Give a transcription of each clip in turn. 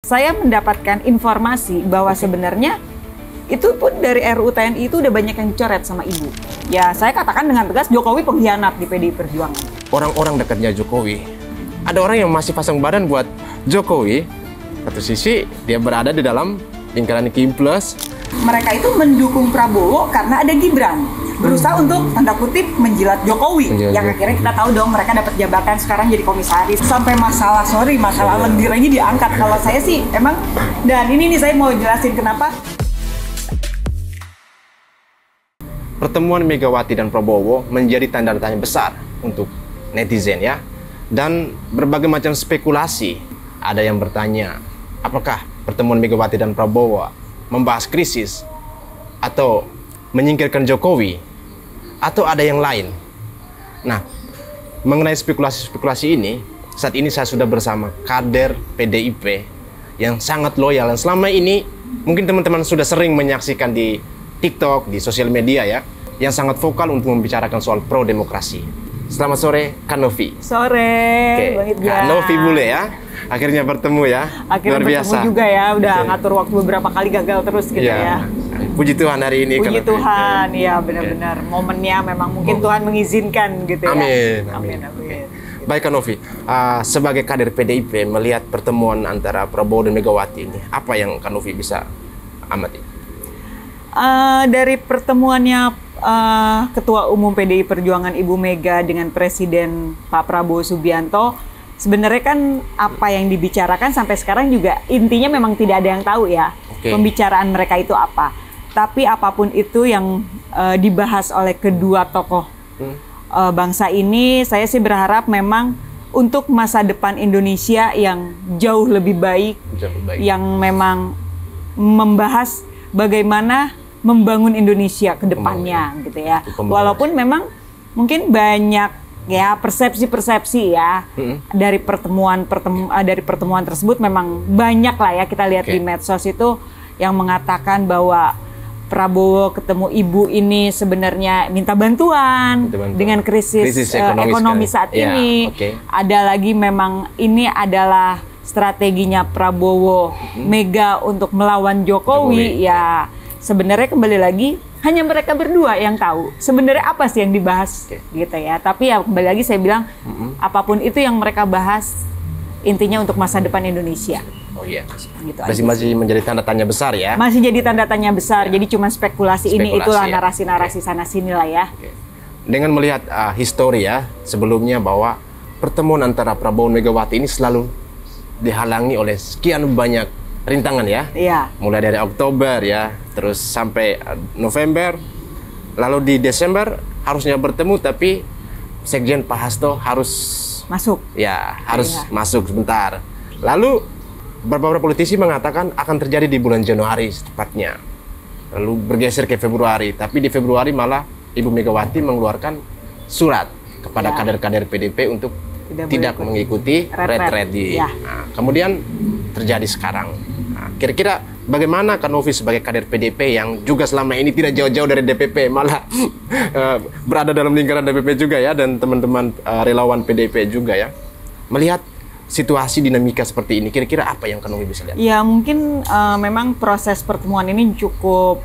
saya mendapatkan informasi bahwa sebenarnya itu pun dari RUU TNI itu udah banyak yang dicoret sama Ibu. Ya, saya katakan dengan tegas Jokowi pengkhianat di PDI Perjuangan. Orang-orang dekatnya Jokowi, ada orang yang masih pasang badan buat Jokowi. Satu sisi dia berada di dalam lingkaran Kim Plus. Mereka itu mendukung Prabowo karena ada Gibran. Berusaha untuk tanda kutip menjilat Jokowi. Yang akhirnya kita tahu dong mereka dapat jabatan sekarang jadi komisaris. Sampai masalah lendir aja diangkat. Kalau saya sih emang, dan ini nih saya mau jelasin kenapa. Pertemuan Megawati dan Prabowo menjadi tanda tanya besar untuk netizen ya. Dan berbagai macam spekulasi. Ada yang bertanya, apakah pertemuan Megawati dan Prabowo membahas krisis atau menyingkirkan Jokowi atau ada yang lain. Nah, mengenai spekulasi ini, saat ini saya sudah bersama kader PDIP yang sangat loyal dan selama ini mungkin teman-teman sudah sering menyaksikan di TikTok, di sosial media ya, yang sangat vokal untuk membicarakan soal pro demokrasi. Selamat sore, Kak Novi. Sore, Oke, Kak Novi Bule ya. Akhirnya bertemu ya. Akhirnya luar biasa. Bertemu juga ya, udah ngatur waktu beberapa kali gagal terus gitu ya. Puji Tuhan hari ini. Puji Tuhan, ya benar-benar momennya memang mungkin Tuhan mengizinkan gitu ya. Amin. Baik Kak Novi, sebagai kader PDIP melihat pertemuan antara Prabowo dan Megawati ini, apa yang Kak Novi bisa amati? Dari pertemuannya Ketua Umum PDI Perjuangan Ibu Mega dengan Presiden Pak Prabowo Subianto, sebenarnya kan apa yang dibicarakan sampai sekarang juga intinya memang tidak ada yang tahu ya. Pembicaraan mereka itu apa. Tapi apapun itu yang dibahas oleh kedua tokoh bangsa ini, saya sih berharap memang untuk masa depan Indonesia yang jauh lebih baik. Yang memang membahas bagaimana membangun Indonesia ke depannya gitu ya. Walaupun memang mungkin banyak ya persepsi-persepsi ya dari pertemuan tersebut, memang banyak lah ya kita lihat di medsos itu yang mengatakan bahwa Prabowo ketemu Ibu ini sebenarnya minta bantuan dengan krisis ekonomi saat ini. Ada lagi memang ini adalah strateginya Prabowo Mega untuk melawan Jokowi. Ya sebenarnya kembali lagi hanya mereka berdua yang tahu sebenarnya apa sih yang dibahas gitu ya. Tapi ya kembali lagi saya bilang apapun itu yang mereka bahas intinya untuk masa depan Indonesia. Gitu masih menjadi tanda tanya besar ya. Masih jadi tanda tanya besar. Jadi cuma spekulasi ini itulah narasi-narasi sana sini lah ya. Dengan melihat histori ya sebelumnya bahwa pertemuan antara Prabowo dan Megawati ini selalu dihalangi oleh sekian banyak rintangan ya. Mulai dari Oktober ya, terus sampai November, lalu di Desember harusnya bertemu tapi Sekjen Pak Hasto harus masuk. Ya, harus masuk sebentar. Lalu beberapa politisi mengatakan akan terjadi di bulan Januari tepatnya. Lalu bergeser ke Februari, tapi di Februari malah Ibu Megawati mengeluarkan surat kepada kader-kader PDIP untuk tidak mengikuti retret di. Nah, kemudian terjadi sekarang. Nah, kira-kira bagaimana Kak Novi sebagai kader PDIP yang juga selama ini tidak jauh-jauh dari DPP, malah berada dalam lingkaran DPP juga ya, dan teman-teman relawan PDIP juga ya, melihat situasi dinamika seperti ini, kira-kira apa yang Kak Novi bisa lihat? Ya mungkin memang proses pertemuan ini cukup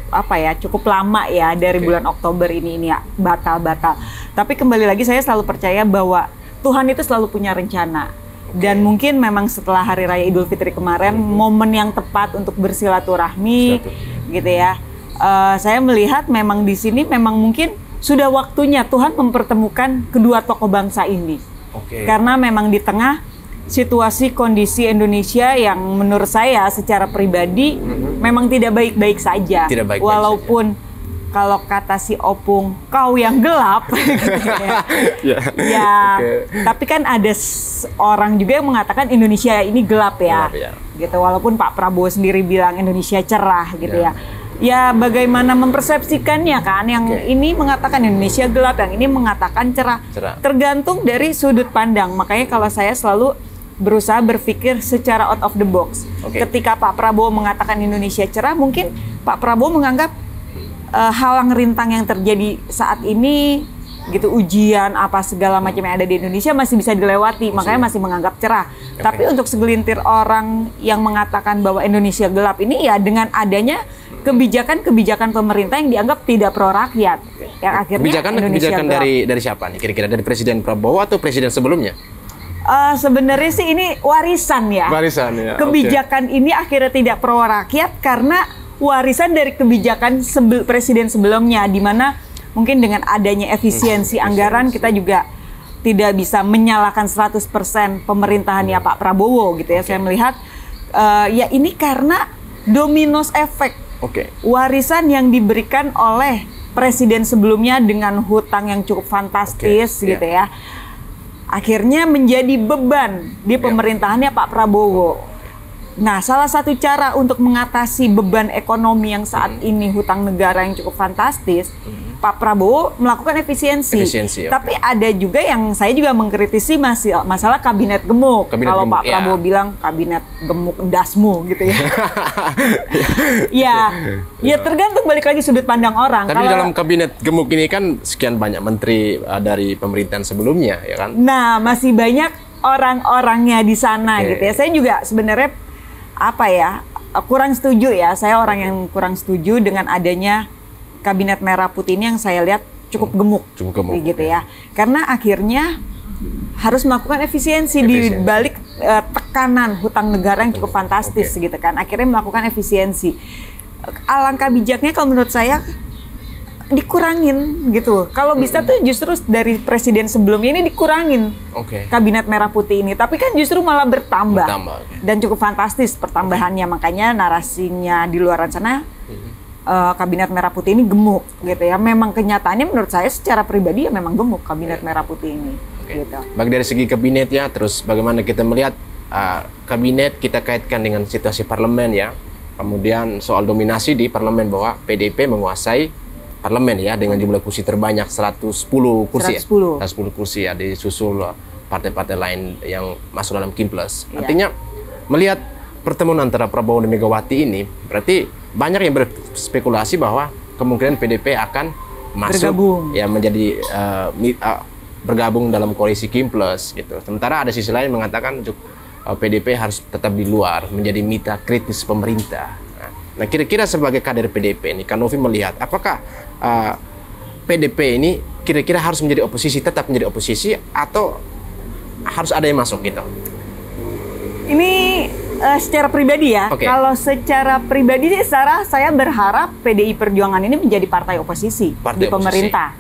lama ya, dari bulan Oktober ini ya batal-batal. Tapi kembali lagi saya selalu percaya bahwa Tuhan itu selalu punya rencana. Dan mungkin memang setelah Hari Raya Idul Fitri kemarin, momen yang tepat untuk bersilaturahmi gitu ya. Saya melihat memang di sini memang mungkin sudah waktunya Tuhan mempertemukan kedua tokoh bangsa ini. Karena memang di tengah situasi kondisi Indonesia yang menurut saya secara pribadi memang tidak baik-baik saja. Walaupun kalau kata si Opung, kau yang gelap gitu ya. Tapi kan ada orang juga yang mengatakan Indonesia ini gelap ya. Gitu, walaupun Pak Prabowo sendiri bilang Indonesia cerah gitu ya. Ya bagaimana mempersepsikannya kan, yang ini mengatakan Indonesia gelap, yang ini mengatakan cerah. Tergantung dari sudut pandang. Makanya kalau saya selalu berusaha berpikir secara out of the box. Ketika Pak Prabowo mengatakan Indonesia cerah, mungkin Pak Prabowo menganggap halang rintang yang terjadi saat ini gitu, ujian apa segala macam yang ada di Indonesia masih bisa dilewati, makanya masih menganggap cerah. Tapi untuk segelintir orang yang mengatakan bahwa Indonesia gelap ini ya dengan adanya kebijakan-kebijakan pemerintah yang dianggap tidak pro rakyat, yang akhirnya kebijakan dari siapa nih kira-kira, dari Presiden Prabowo atau presiden sebelumnya? Sebenarnya sih ini warisan ya. Warisan ya. Kebijakan ini akhirnya tidak pro rakyat karena warisan dari kebijakan presiden sebelumnya, di mana mungkin dengan adanya efisiensi anggaran kita juga tidak bisa menyalahkan 100% pemerintahannya Pak Prabowo gitu ya. Saya melihat ya ini karena dominos efek. Warisan yang diberikan oleh presiden sebelumnya dengan hutang yang cukup fantastis gitu ya. Akhirnya menjadi beban di pemerintahannya Pak Prabowo. Nah, salah satu cara untuk mengatasi beban ekonomi yang saat ini hutang negara yang cukup fantastis, Pak Prabowo melakukan efisiensi. Tapi ada juga yang saya juga mengkritisi masalah kabinet gemuk. Kalau Pak Prabowo bilang kabinet gemuk dasmu gitu ya. Ya tergantung, balik lagi sudut pandang orang. Tapi dalam kabinet gemuk ini kan sekian banyak menteri dari pemerintahan sebelumnya, ya kan? Nah, masih banyak orang-orangnya di sana gitu ya. Saya juga sebenarnya kurang setuju ya. Saya orang yang kurang setuju dengan adanya kabinet merah putih ini yang saya lihat cukup gemuk gitu ya. Karena akhirnya harus melakukan efisiensi. Di balik tekanan hutang negara yang cukup fantastis gitu kan. Akhirnya melakukan efisiensi. Alangkah bijaknya kalau menurut saya dikurangin gitu. Kalau bisa tuh justru dari presiden sebelumnya ini dikurangin kabinet merah putih ini. Tapi kan justru malah bertambah. Dan cukup fantastis pertambahannya. Makanya narasinya di luar sana kabinet merah putih ini gemuk gitu ya. Memang kenyataannya menurut saya secara pribadi ya memang gemuk kabinet merah putih ini. Gitu. Baik dari segi kabinet ya, terus bagaimana kita melihat kabinet kita kaitkan dengan situasi parlemen ya. Kemudian soal dominasi di parlemen bahwa PDIP menguasai parlemen ya dengan jumlah kursi terbanyak 110 kursi. 110 kursi ya, disusul partai-partai lain yang masuk dalam Kim+. Artinya melihat pertemuan antara Prabowo dan Megawati ini berarti banyak yang berspekulasi bahwa kemungkinan PDIP akan masuk ya menjadi bergabung dalam koalisi Kim+ gitu. Sementara ada sisi lain yang mengatakan untuk PDIP harus tetap di luar, menjadi mitra kritis pemerintah. Nah, kira-kira sebagai kader PDIP ini, Kak Novi melihat apakah PDIP ini kira-kira harus menjadi oposisi, tetap menjadi oposisi, atau harus ada yang masuk gitu? Ini secara pribadi ya. Kalau secara pribadi sih, saya berharap PDI Perjuangan ini menjadi partai oposisi di pemerintah.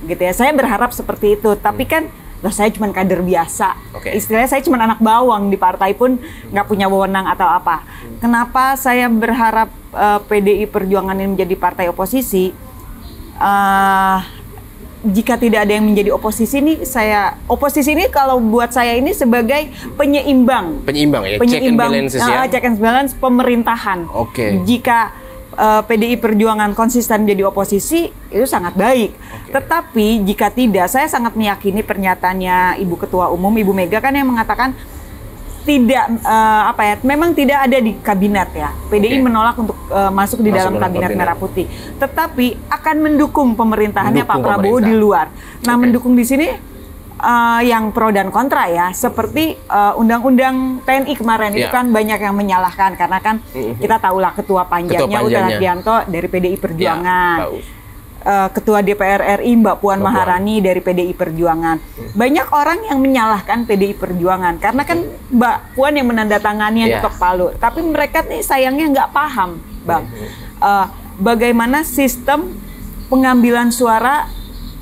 Gitu ya. Saya berharap seperti itu. Tapi kan saya cuma kader biasa. Istilahnya saya cuma anak bawang di partai pun nggak punya wewenang atau apa. Kenapa saya berharap PDI Perjuangan ini menjadi partai oposisi? Jika tidak ada yang menjadi oposisi nih, oposisi ini kalau buat saya ini sebagai penyeimbang ya, check and balance ya. Check and balance pemerintahan. Jika PDI Perjuangan konsisten menjadi oposisi, itu sangat baik. Tetapi jika tidak, saya sangat meyakini pernyataannya Ibu Ketua Umum, Ibu Mega kan yang mengatakan tidak memang tidak ada di kabinet ya. PDI menolak untuk masuk di dalam kabinet merah putih. Tetapi akan mendukung pemerintahannya Pak Prabowo di luar. Nah, mendukung di sini yang pro dan kontra ya, seperti undang-undang TNI kemarin itu kan banyak yang menyalahkan karena kan kita tahulah ketua panjangnya Uta Hadianto dari PDI Perjuangan. Ketua DPR RI Mbak Puan Maharani dari PDI Perjuangan. Banyak orang yang menyalahkan PDI Perjuangan karena kan Mbak Puan yang menandatangani yang ketok palu. Tapi mereka nih sayangnya nggak paham, Bang, bagaimana sistem pengambilan suara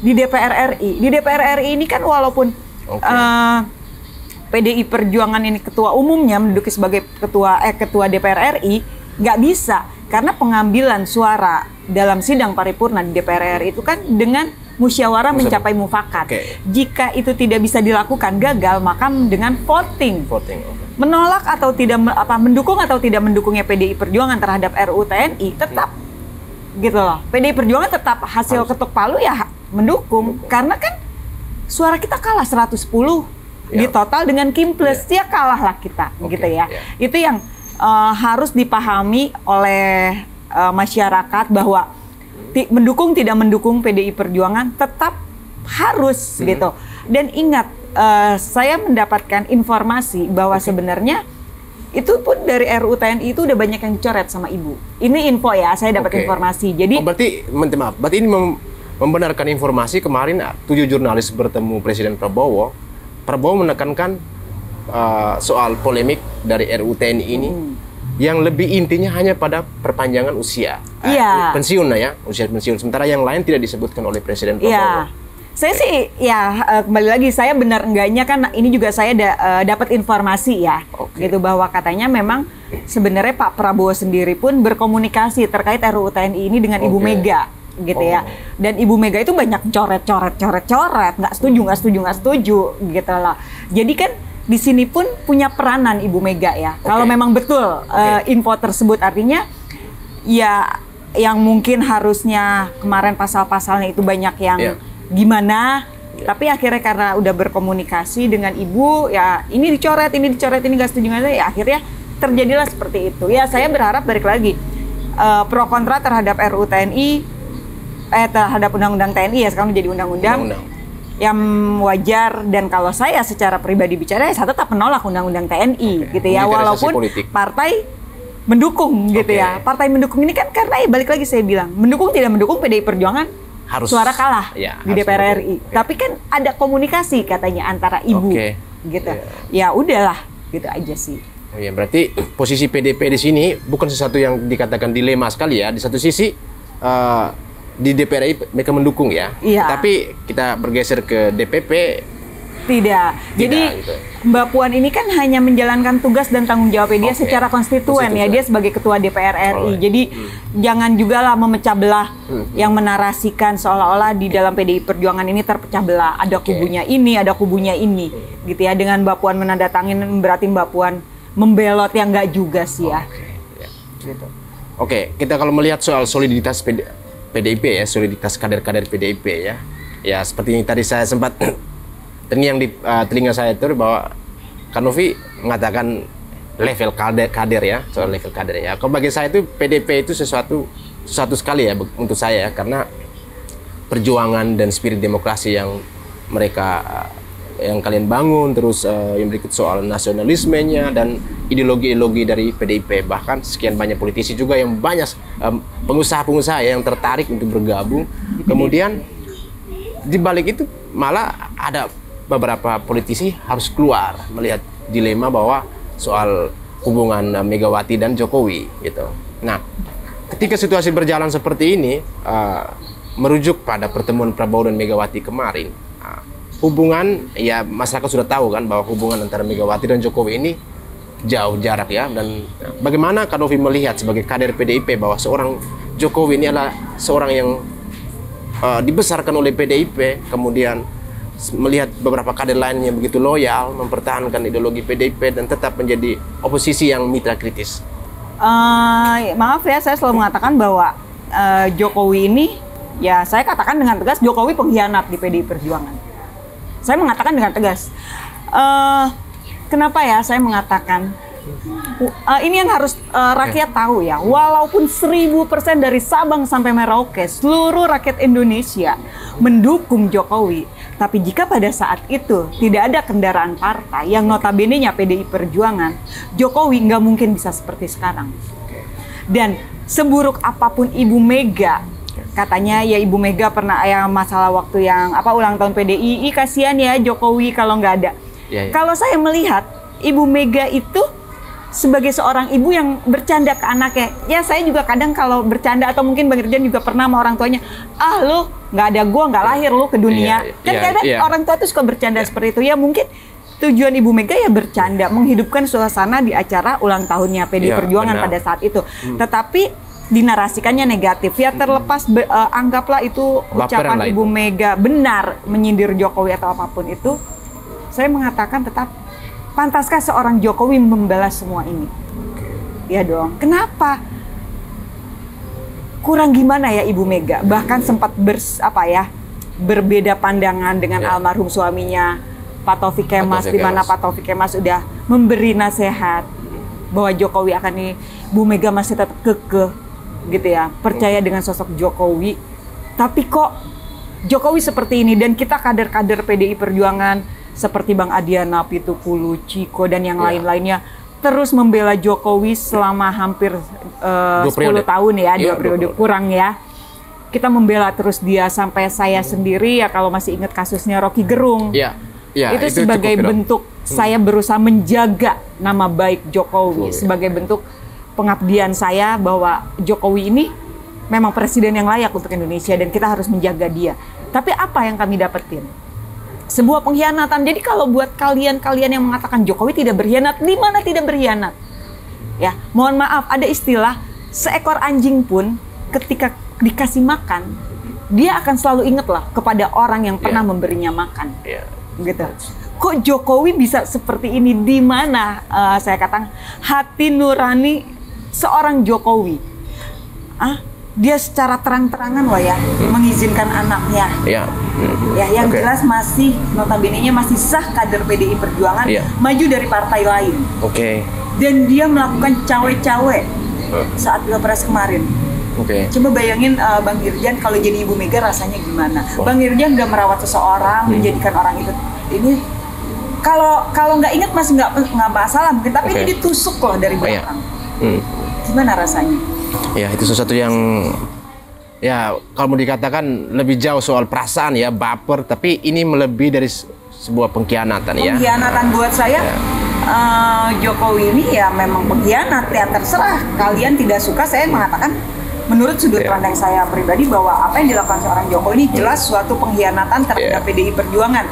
di DPR RI. Di DPR RI ini kan walaupun PDI Perjuangan ini ketua umumnya menduduki sebagai ketua DPR RI, nggak bisa. Karena pengambilan suara dalam sidang paripurna di DPR RI itu kan dengan musyawarah mencapai mufakat. Jika itu tidak bisa dilakukan, gagal, maka dengan voting. Menolak atau tidak mendukung atau tidak mendukungnya PDI Perjuangan terhadap RUU TNI tetap gitu loh. PDI Perjuangan tetap hasil ketuk palu ya mendukung karena kan suara kita kalah 110 di total dengan Kim+, ya kalah lah kita gitu ya. Itu yang harus dipahami oleh masyarakat bahwa mendukung tidak mendukung PDI Perjuangan tetap harus gitu. Dan ingat, saya mendapatkan informasi bahwa sebenarnya itu pun dari RUU TNI itu udah banyak yang dicoret sama Ibu. Ini info ya, saya dapat informasi. Jadi berarti maaf, berarti ini membenarkan informasi kemarin 7 jurnalis bertemu Presiden Prabowo. Prabowo menekankan soal polemik dari RUU TNI ini yang lebih intinya hanya pada perpanjangan usia pensiun ya, usia pensiun. Sementara yang lain tidak disebutkan oleh Presiden Prabowo. Iya. Saya sih kembali lagi, saya benar enggaknya kan ini juga saya dapat informasi ya, gitu, bahwa katanya memang sebenarnya Pak Prabowo sendiri pun berkomunikasi terkait RUU TNI ini dengan Ibu Mega, gitu ya. Dan Ibu Mega itu banyak coret, nggak setuju, gitu lah. Jadi kan di sini pun punya peranan Ibu Mega ya. Kalau memang betul info tersebut, artinya ya yang mungkin harusnya kemarin pasal-pasalnya itu banyak yang gimana, tapi akhirnya karena udah berkomunikasi dengan Ibu, ya ini dicoret, ini nggak setuju, ya akhirnya terjadilah seperti itu. Ya saya berharap balik lagi pro kontra terhadap RUU TNI, terhadap undang-undang TNI ya, sekarang menjadi undang-undang yang wajar. Dan kalau saya secara pribadi bicara, saya tetap menolak undang-undang TNI, gitu ya, walaupun partai mendukung, gitu ya. Partai mendukung ini kan karena balik lagi saya bilang, mendukung tidak mendukung PDI Perjuangan harus suara kalah di DPR RI. Tapi kan ada komunikasi katanya antara Ibu, gitu. Ya udahlah, gitu aja sih. Oh ya, berarti posisi PDP di sini bukan sesuatu yang dikatakan dilema sekali ya. Di satu sisi di DPR RI mereka mendukung ya. Tapi kita bergeser ke DPP. Tidak. Jadi gitu. Mbak Puan ini kan hanya menjalankan tugas dan tanggung jawabnya dia secara konstituen ya, dia sebagai ketua DPR RI. Jadi jangan juga lah memecah belah yang menarasikan seolah-olah di dalam PDI Perjuangan ini terpecah belah. Ada kubunya ini, ada kubunya ini, gitu ya. Dengan Mbak Puan menandatangin berarti Mbak Puan membelot yang enggak juga sih ya. Gitu. Kita kalau melihat soal soliditas PDIP ya, soliditas kader-kader PDIP ya. Ya seperti yang tadi saya sempat terngiang di telinga saya itu bahwa Kanovi mengatakan level kader ya, soal level kader ya. Kalau bagi saya itu PDP itu sesuatu sekali ya untuk saya, karena perjuangan dan spirit demokrasi yang mereka yang kalian bangun, terus yang berikut soal nasionalismenya dan ideologi-ideologi dari PDIP, bahkan sekian banyak politisi juga yang banyak pengusaha-pengusaha yang tertarik untuk bergabung. Kemudian di balik itu malah ada beberapa politisi harus keluar melihat dilema bahwa soal hubungan Megawati dan Jokowi gitu. Nah, ketika situasi berjalan seperti ini, merujuk pada pertemuan Prabowo dan Megawati kemarin, hubungan ya masyarakat sudah tahu kan bahwa hubungan antara Megawati dan Jokowi ini jauh jarak ya. Dan bagaimana Kak Novi melihat sebagai kader PDIP bahwa seorang Jokowi ini adalah seorang yang dibesarkan oleh PDIP, kemudian melihat beberapa kader lain yang begitu loyal mempertahankan ideologi PDIP dan tetap menjadi oposisi yang mitra kritis. Maaf ya, saya selalu mengatakan bahwa Jokowi ini, ya saya katakan dengan tegas, Jokowi pengkhianat di PDI Perjuangan. Saya mengatakan dengan tegas. Kenapa ya saya mengatakan? Ini yang harus rakyat tahu ya, walaupun 1000% dari Sabang sampai Merauke, seluruh rakyat Indonesia mendukung Jokowi, tapi jika pada saat itu tidak ada kendaraan partai yang notabene-nya PDI Perjuangan, Jokowi nggak mungkin bisa seperti sekarang. Dan seburuk apapun Ibu Mega, katanya ya Ibu Mega pernah masalah waktu yang ulang tahun PDI, kasihan ya Jokowi kalau nggak ada. Kalau saya melihat Ibu Mega itu sebagai seorang ibu yang bercanda ke anaknya. Ya saya juga kadang kalau bercanda, atau mungkin Bang Irjan juga pernah sama orang tuanya, lu nggak ada gua, nggak lahir lu ke dunia. Kadang orang tua tuh suka bercanda seperti itu. Ya mungkin tujuan Ibu Mega ya bercanda, menghidupkan suasana di acara ulang tahunnya PDI Perjuangan pada saat itu. Tetapi dinarasikannya negatif. Ya terlepas anggaplah itu ucapan Ibu Mega benar menyindir Jokowi atau apapun itu, saya mengatakan tetap, pantaskah seorang Jokowi membalas semua ini? Ya dong. Kenapa? Kurang gimana ya Ibu Mega? Bahkan sempat berbeda pandangan dengan almarhum suaminya Pak Taufik Kemas, di mana Pak Taufik Kemas sudah memberi nasihat bahwa Jokowi akan ini. Bu Mega masih tetap kekeh gitu ya, percaya dengan sosok Jokowi. Tapi kok Jokowi seperti ini, dan kita kader-kader PDI Perjuangan seperti Bang Adiana Pitupulu, Ciko dan yang lain-lainnya terus membela Jokowi selama hampir 10 tahun ya, 2 periode kurang ya. Kita membela terus dia sampai saya sendiri ya, kalau masih ingat kasusnya Rocky Gerung. Itu sebagai bentuk saya berusaha menjaga nama baik Jokowi, sebagai bentuk pengabdian saya bahwa Jokowi ini memang presiden yang layak untuk Indonesia dan kita harus menjaga dia. Tapi apa yang kami dapetin? Sebuah pengkhianatan. Jadi kalau buat kalian yang mengatakan Jokowi tidak berkhianat, di mana tidak berkhianat? Ya, mohon maaf, ada istilah seekor anjing pun ketika dikasih makan, dia akan selalu ingat lah kepada orang yang pernah memberinya makan. Gitu. Kok Jokowi bisa seperti ini? Di mana saya katakan hati nurani seorang Jokowi? Dia secara terang-terangan loh ya mengizinkan anaknya. Yang jelas masih notabene-nya masih sah kader PDI Perjuangan maju dari partai lain. Dan dia melakukan cawe-cawe saat Pilpres kemarin. Coba bayangin Bang Irjan kalau jadi Ibu Mega rasanya gimana? Bang Irjan udah merawat seseorang, menjadikan orang itu ini kalau nggak ingat masih nggak masalah mungkin, tapi ini ditusuk loh dari belakang. Gimana rasanya? Ya, itu sesuatu yang ya kalau mau dikatakan lebih jauh soal perasaan ya, baper, tapi ini melebihi dari sebuah pengkhianatan ya. Pengkhianatan buat saya Jokowi ini ya memang pengkhianat ya, terserah kalian tidak suka. Saya mengatakan menurut sudut pandang saya pribadi bahwa apa yang dilakukan seorang Jokowi ini jelas suatu pengkhianatan terhadap PDI Perjuangan.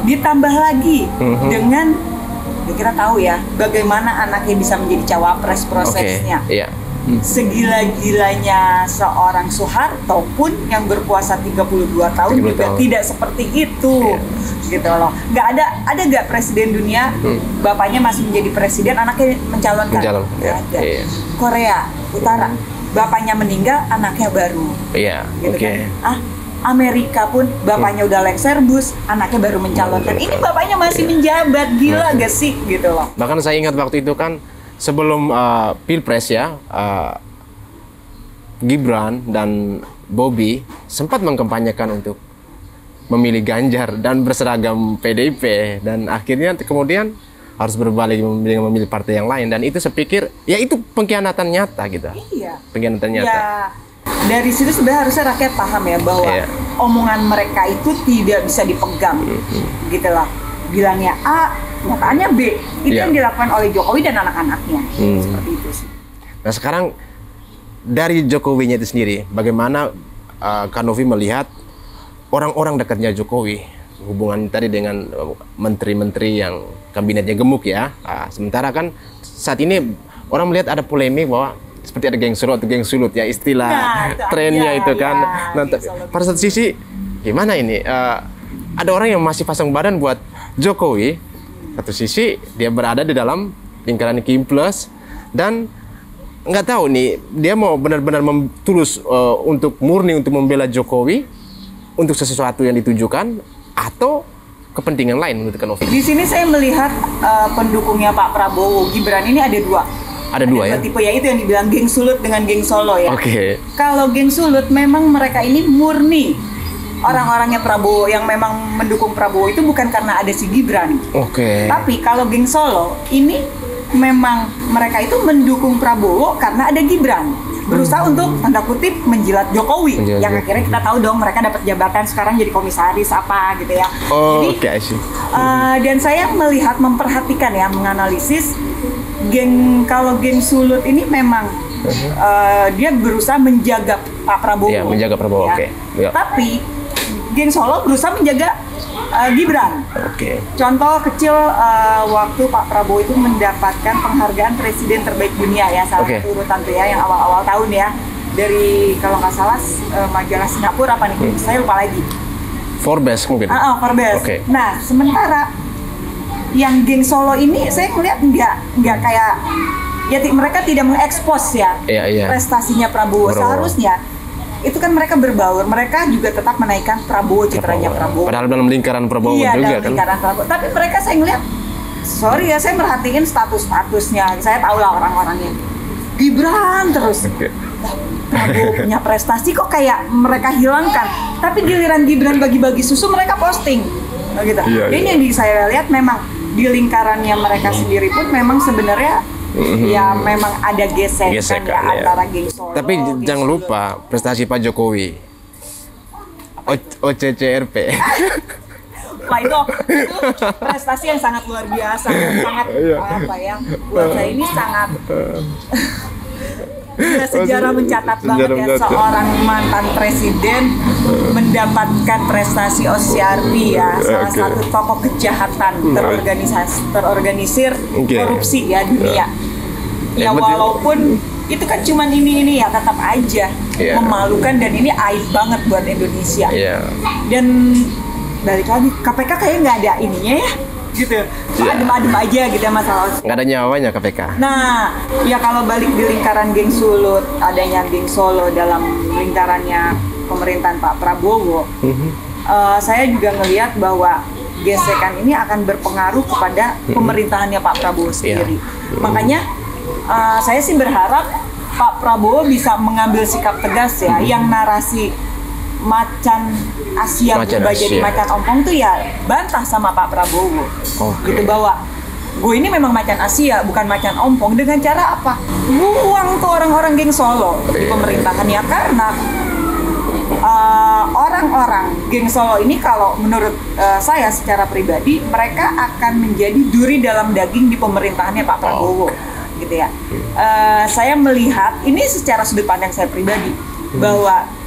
Ditambah lagi dengan ya kita tahu ya bagaimana anaknya bisa menjadi cawapres prosesnya. Segila-gilanya seorang Soeharto pun yang berkuasa 32 tahun juga tidak seperti itu. Gitu loh. Ada gak presiden dunia bapaknya masih menjadi presiden, anaknya mencalonkan? Ada. Korea Utara, bapaknya meninggal, anaknya baru. Gitu kan? Amerika pun bapaknya udah lengser bus, anaknya baru mencalonkan. Ini bapaknya masih menjabat, gila gak sih gitu loh. Bahkan saya ingat waktu itu kan sebelum Pilpres ya, Gibran dan Bobi sempat mengkampanyekan untuk memilih Ganjar dan berseragam PDIP, dan akhirnya kemudian harus berbalik memilih partai yang lain, dan itu saya pikir ya itu pengkhianatan nyata gitu. Pengkhianatan nyata. Dari situ sebenarnya harusnya rakyat paham ya bahwa omongan mereka itu tidak bisa dipegang, gitu lah. Bilangnya A, nyataannya B. Itu yang dilakukan oleh Jokowi dan anak-anaknya. Seperti itu sih. Nah sekarang dari Jokowinya itu sendiri, bagaimana Kak Novi melihat orang-orang dekatnya Jokowi, hubungan tadi dengan menteri-menteri yang kabinetnya gemuk ya. Sementara kan saat ini orang melihat ada polemik bahwa seperti ada geng sulut ya, istilah trennya itu kan. Nah, pada satu sisi gimana ini? Ada orang yang masih pasang badan buat Jokowi, satu sisi dia berada di dalam lingkaran Kim Plus, dan nggak tahu nih dia mau benar-benar tulus untuk murni untuk membela Jokowi untuk sesuatu yang ditujukan atau kepentingan lain menurut Kak Novi. Di sini saya melihat pendukungnya Pak Prabowo Gibran ini ada dua. Ada dua ya? Tipe ya, itu yang dibilang geng sulut dengan geng solo ya. Kalau geng sulut memang mereka ini murni orang-orangnya Prabowo, yang memang mendukung Prabowo itu bukan karena ada si Gibran. Tapi kalau geng solo ini memang mereka itu mendukung Prabowo karena ada Gibran. Berusaha untuk tanda kutip menjilat Jokowi. Yang akhirnya kita tahu dong mereka dapat jabatan sekarang jadi komisaris apa gitu ya. Dan saya melihat, memperhatikan ya, menganalisis kalau geng sulut ini memang dia berusaha menjaga Pak Prabowo. Menjaga Prabowo. Tapi geng Solo berusaha menjaga Gibran. Contoh kecil waktu Pak Prabowo itu mendapatkan penghargaan presiden terbaik dunia ya, salah satu urutan tuh ya, yang awal-awal tahun ya, dari kalau nggak salah majalah Singapura apa nih, saya lupa lagi. Forbes mungkin. Forbes. Nah sementara yang geng Solo ini saya melihat nggak kayak ya, mereka tidak mengekspos ya prestasinya Prabowo. Seharusnya itu kan mereka berbaur, mereka juga tetap menaikkan Prabowo, citranya Prabowo. Padahal dalam lingkaran Prabowo juga dalam lingkaran Prabowo. Tapi mereka, saya ngeliat, sorry ya, saya merhatiin statusnya. Saya tahu lah orang-orangnya. Gibran terus. Prabowo punya prestasi kok kayak mereka hilangkan. Tapi giliran Gibran bagi-bagi susu mereka posting. Gitu. Ini yang saya lihat memang di lingkarannya mereka sendiri pun memang sebenarnya ya memang ada gesekan ya antara geng Solo. Tapi jangan lupa prestasi Pak Jokowi. OCCRP. Wah itu prestasi yang sangat luar biasa, sangat apa ya? Buat saya ini sangat sejarah mencatat banget ya, seorang mantan presiden mendapatkan prestasi OCCRP ya, salah satu tokoh kejahatan terorganisir korupsi ya dunia. Ya walaupun itu kan cuman ini ya tetap aja memalukan dan ini aib banget buat Indonesia. Dan balik lagi KPK kayaknya nggak ada ininya ya gitu, adem-adem aja gitu ya masalah. Nggak ada nyawanya KPK. Nah ya kalau balik di lingkaran geng Sulut, adanya geng Solo dalam lingkarannya pemerintahan Pak Prabowo, saya juga ngelihat bahwa gesekan ini akan berpengaruh kepada pemerintahannya Pak Prabowo sendiri. Makanya saya sih berharap Pak Prabowo bisa mengambil sikap tegas ya, yang narasi macan Asia berubah jadi macan ompong tuh ya bantah sama Pak Prabowo. Gitu bahwa gue ini memang macan Asia bukan macan ompong. Dengan cara apa? Buang tuh orang-orang geng Solo di pemerintahannya, karena orang-orang geng Solo ini kalau menurut saya secara pribadi mereka akan menjadi duri dalam daging di pemerintahannya Pak Prabowo. Gitu ya. Saya melihat ini secara sudut pandang saya pribadi bahwa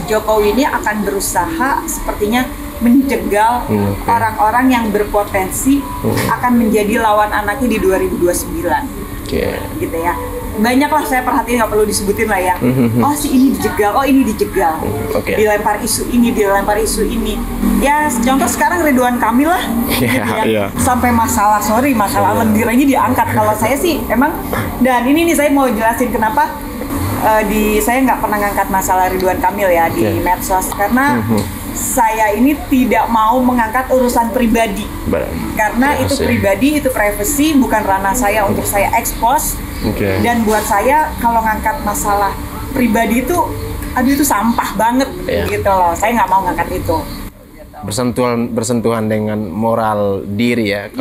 Jokowi ini akan berusaha sepertinya menjegal orang-orang yang berpotensi akan menjadi lawan anaknya di 2029. Gitu ya. Banyak lah saya perhatiin, nggak perlu disebutin lah ya. Oh si ini dijegal, oh ini dijegal. Dilempar isu ini, dilempar isu ini. Ya contoh sekarang Ridwan Kamil lah. Gitu ya. Sampai masalah lendir aja diangkat. Kalau saya sih emang, dan ini nih saya mau jelasin kenapa saya nggak pernah ngangkat masalah Ridwan Kamil ya di medsos, karena saya ini tidak mau mengangkat urusan pribadi. Karena itu pribadi, itu privacy, bukan ranah saya untuk saya expose. Dan buat saya kalau ngangkat masalah pribadi itu, aduh itu sampah banget gitu loh. Saya nggak mau ngangkat itu. Bersentuhan dengan moral diri ya.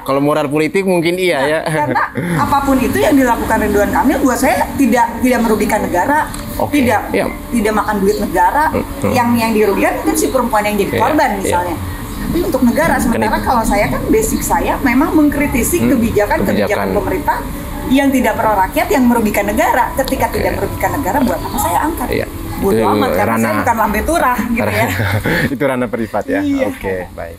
Kalau moral politik mungkin ya. Karena apapun itu yang dilakukan Ridwan Kamil buat saya tidak merugikan negara, tidak makan duit negara. Yang dirugikan mungkin si perempuan yang jadi korban misalnya. Tapi untuk negara, sementara kalau saya kan basic saya memang mengkritisi kebijakan pemerintah yang tidak pro rakyat, yang merugikan negara. Ketika tidak merugikan negara, buat apa saya angkat? Bodoh amat, karena saya bukan lambe turah gitu ya. Itu ranah privat ya. Oke, baik.